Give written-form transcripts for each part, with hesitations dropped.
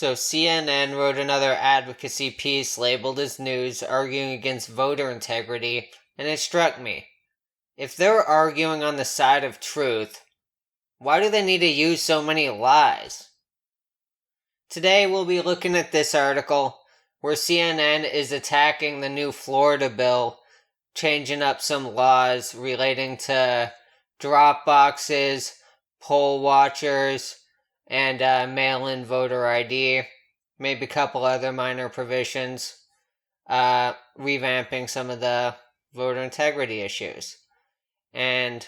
So CNN wrote another advocacy piece labeled as news, arguing against voter integrity, and it struck me. If they're arguing on the side of truth, why do they need to use so many lies? Today we'll be looking at this article where CNN is attacking the new Florida bill, changing up some laws relating to drop boxes, poll watchers, and mail-in voter ID, maybe a couple other minor provisions, revamping some of the voter integrity issues. And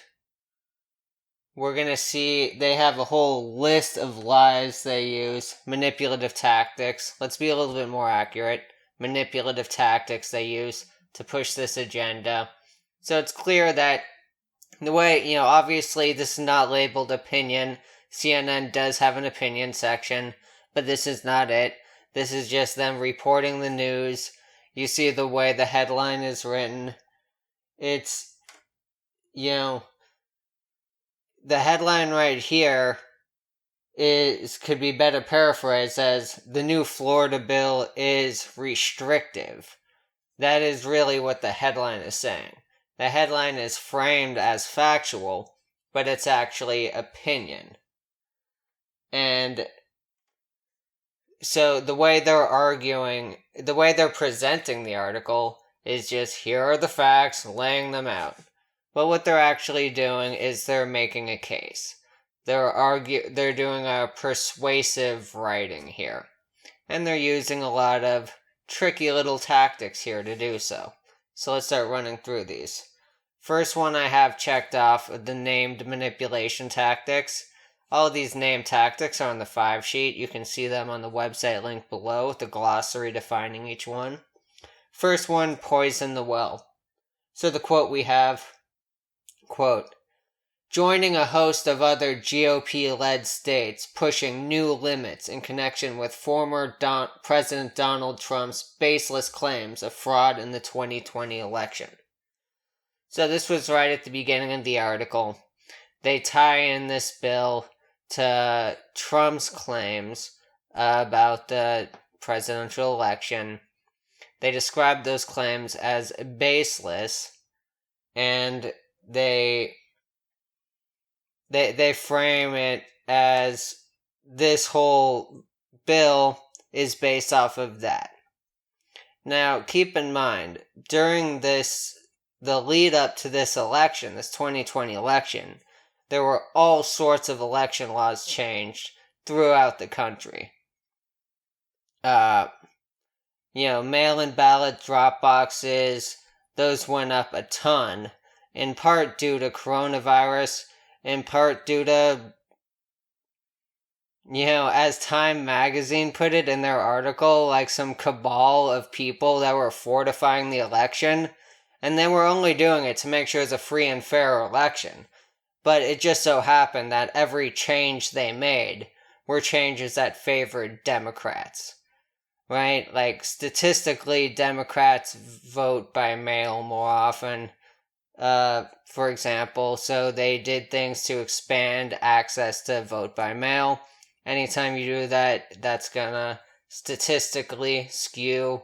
we're going to see they have a whole list of lies they use, manipulative tactics. Let's be a little bit more accurate. Manipulative tactics they use to push this agenda. So it's clear that the way, obviously this is not labeled opinion. CNN does have an opinion section, but this is not it. This is just them reporting the news. You see the way the headline is written. It's, the headline right here could be better paraphrased as the new Florida bill is restrictive. That is really what the headline is saying. The headline is framed as factual, but it's actually opinion. And so the way they're presenting the article is just, here are the facts, laying them out. But what they're actually doing is they're making a case. They're doing a persuasive writing here. And they're using a lot of tricky little tactics here to do so. So let's start running through these. First one I have checked off, the named manipulation tactics. All of these named tactics are on the 5 sheet. You can see them on the website link below with the glossary defining each one. First one, poison the well. So the quote we have, quote, joining a host of other GOP-led states pushing new limits in connection with former President Donald Trump's baseless claims of fraud in the 2020 election. So this was right at the beginning of the article. They tie in this bill to Trump's claims about the presidential election. They describe those claims as baseless, and they frame it as this whole bill is based off of that. Now, keep in mind, during the lead up to this election, this 2020 election, there were all sorts of election laws changed throughout the country. Mail-in ballot drop boxes, those went up a ton, in part due to coronavirus, in part due to, as Time magazine put it in their article, like some cabal of people that were fortifying the election, and they were only doing it to make sure it's a free and fair election. But it just so happened that every change they made were changes that favored Democrats. Right? Like, statistically, Democrats vote by mail more often, for example, so they did things to expand access to vote by mail. Anytime you do that, that's gonna statistically skew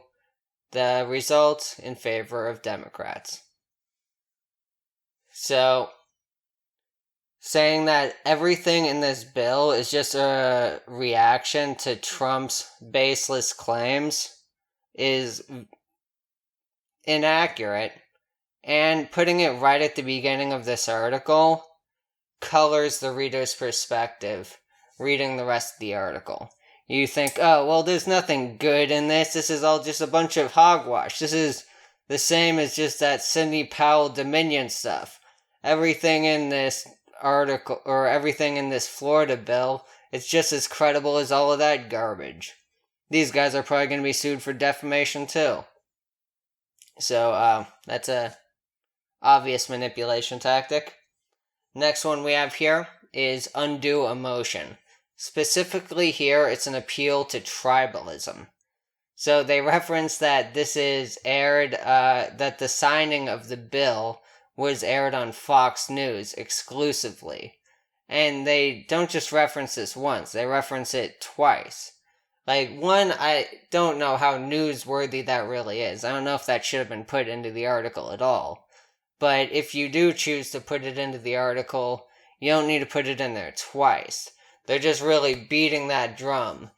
the results in favor of Democrats. So, saying that everything in this bill is just a reaction to Trump's baseless claims is inaccurate, and putting it right at the beginning of this article colors the reader's perspective reading the rest of the article. You think, oh, well, there's nothing good in this. This is all just a bunch of hogwash. This is the same as just that Sidney Powell Dominion stuff. Everything in this article, or everything in this Florida bill, it's just as credible as all of that garbage. These guys are probably going to be sued for defamation too. So, that's a obvious manipulation tactic. Next one we have here is undue emotion. Specifically here, it's an appeal to tribalism. So they reference that this is aired, that the signing of the bill was aired on Fox News exclusively. And they don't just reference this once, they reference it twice. Like, one, I don't know how newsworthy that really is. I don't know if that should have been put into the article at all. But if you do choose to put it into the article, you don't need to put it in there twice. They're just really beating that drum.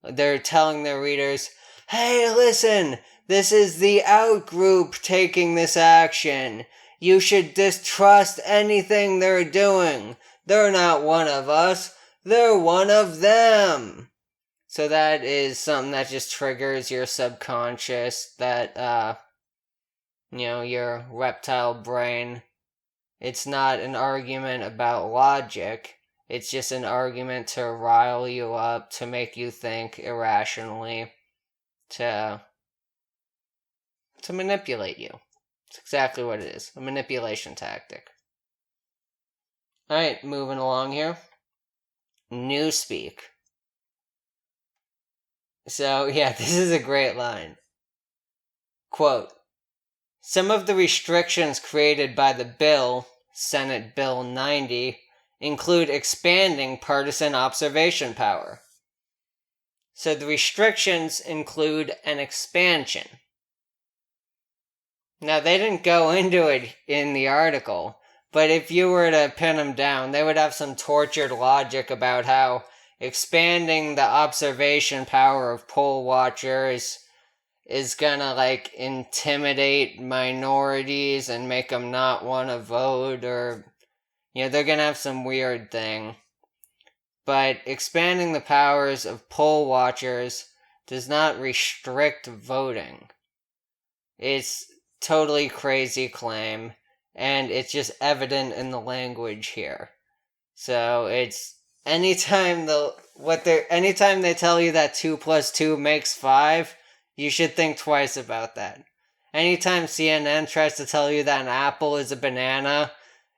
They're telling their readers, hey, listen, this is the out group taking this action. You should distrust anything they're doing. They're not one of us. They're one of them. So that is something that just triggers your subconscious, that, your reptile brain. It's not an argument about logic. It's just an argument to rile you up, to make you think irrationally, to manipulate you. It's exactly what it is. A manipulation tactic. Alright, moving along here. Newspeak. So, yeah, this is a great line. Quote, some of the restrictions created by the bill, Senate Bill 90, include expanding partisan observation power. So the restrictions include an expansion. Now, they didn't go into it in the article, but if you were to pin them down, they would have some tortured logic about how expanding the observation power of poll watchers is gonna, like, intimidate minorities and make them not want to vote, or, they're gonna have some weird thing. But expanding the powers of poll watchers does not restrict voting. It's totally crazy claim, and it's just evident in the language here. So it's anytime they tell you that 2 plus 2 makes 5, you should think twice about that. Anytime CNN tries to tell you that an apple is a banana,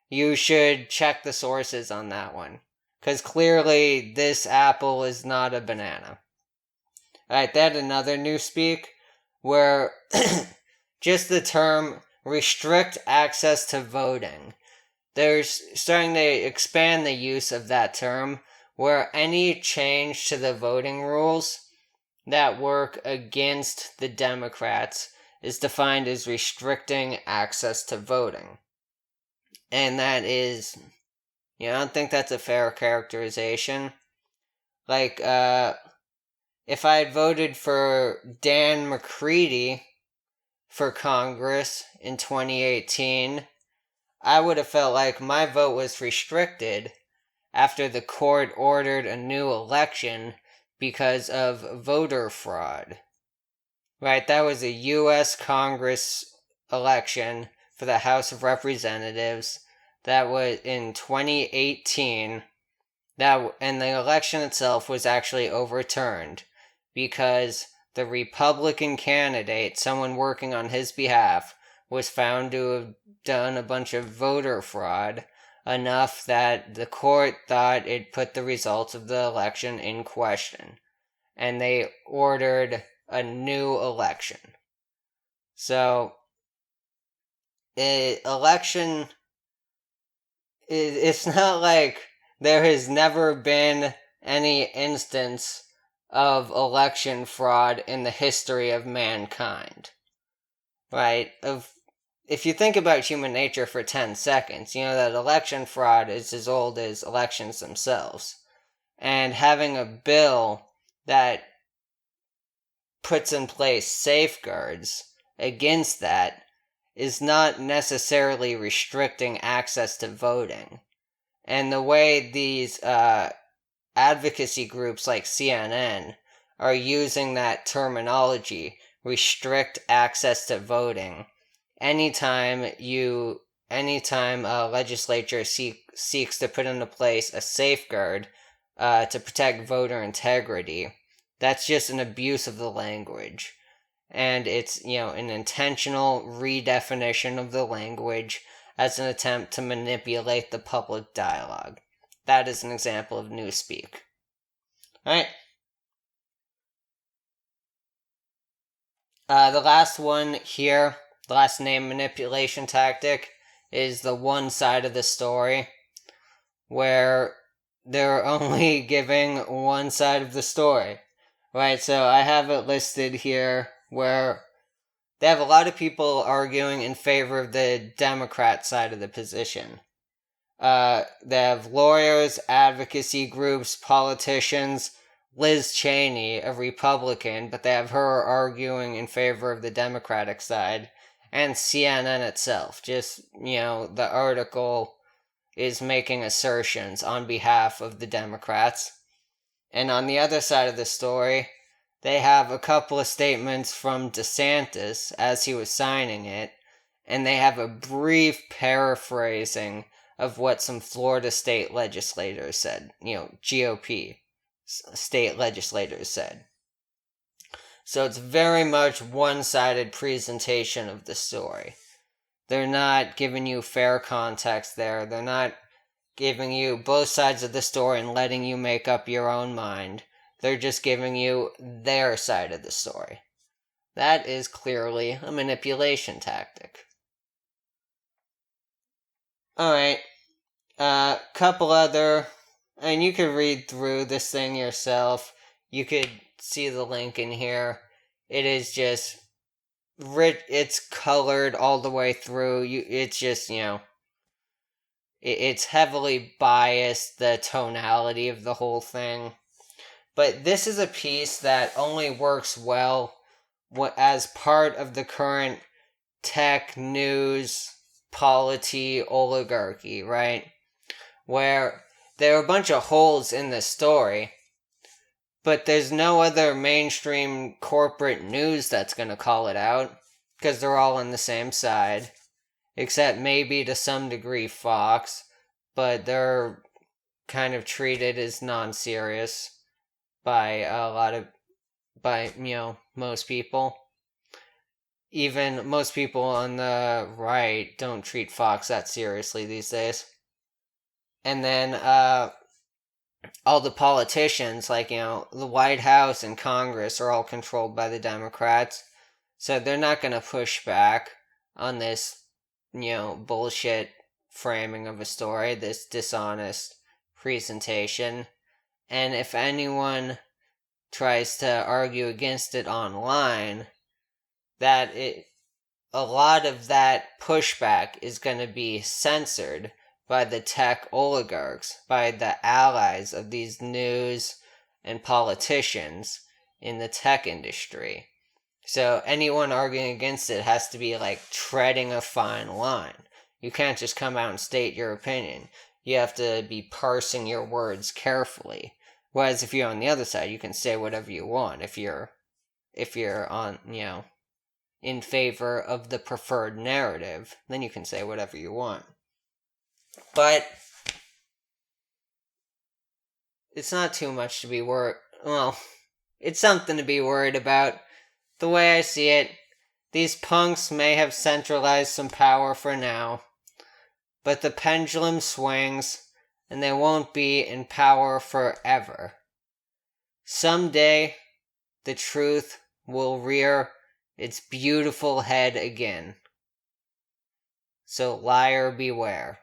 you should check the sources on that one. Because clearly, this apple is not a banana. Alright, they had another newspeak where just the term restrict access to voting. They're starting to expand the use of that term, where any change to the voting rules that work against the Democrats is defined as restricting access to voting. And that is, I don't think that's a fair characterization. Like, if I had voted for Dan McCready for Congress in 2018, I would have felt like my vote was restricted after the court ordered a new election because of voter fraud. Right, that was a U.S. Congress election for the House of Representatives. That was in 2018. And the election itself was actually overturned because the Republican candidate, someone working on his behalf, was found to have done a bunch of voter fraud, enough that the court thought it put the results of the election in question. And they ordered a new election. So, election, it's not like there has never been any instance of election fraud in the history of mankind. Right? If you think about human nature for 10 seconds, you know that election fraud is as old as elections themselves. And having a bill that puts in place safeguards against that is not necessarily restricting access to voting. And the way these advocacy groups like CNN are using that terminology, restrict access to voting, anytime a legislature seeks to put into place a safeguard to protect voter integrity, that's just an abuse of the language. And it's, an intentional redefinition of the language as an attempt to manipulate the public dialogue. That is an example of newspeak. Alright. The last one here, the last name manipulation tactic, is the one side of the story, where they're only giving one side of the story. Right, so I have it listed here where they have a lot of people arguing in favor of the Democrat side of the position. They have lawyers, advocacy groups, politicians, Liz Cheney, a Republican, but they have her arguing in favor of the Democratic side, and CNN itself. Just, the article is making assertions on behalf of the Democrats. And on the other side of the story, they have a couple of statements from DeSantis as he was signing it, and they have a brief paraphrasing of what some Florida state legislators said, GOP state legislators said. So it's very much one-sided presentation of the story. They're not giving you fair context there. They're not giving you both sides of the story and letting you make up your own mind. They're just giving you their side of the story. That is clearly a manipulation tactic. Alright, couple other, and you could read through this thing yourself. You could see the link in here. It is just it's colored all the way through. It's just, it's heavily biased, the tonality of the whole thing. But this is a piece that only works well as part of the current tech, news, polity, oligarchy, right? Where there are a bunch of holes in the story, but there's no other mainstream corporate news that's going to call it out, because they're all on the same side, except maybe to some degree Fox, but they're kind of treated as non-serious by most people. Even most people on the right don't treat Fox that seriously these days. And then all the politicians, like, the White House and Congress are all controlled by the Democrats. So they're not going to push back on this, bullshit framing of a story, this dishonest presentation. And if anyone tries to argue against it online, a lot of that pushback is going to be censored by the tech oligarchs, by the allies of these news and politicians in the tech industry. So anyone arguing against it has to be like treading a fine line. You can't just come out and state your opinion. You have to be parsing your words carefully. Whereas if you're on the other side, you can say whatever you want. If you're on, in favor of the preferred narrative, then you can say whatever you want. But it's not too much to be worried. Well, it's something to be worried about. The way I see it, these punks may have centralized some power for now, but the pendulum swings, and they won't be in power forever. Someday, the truth will rear its beautiful head again. So liar beware.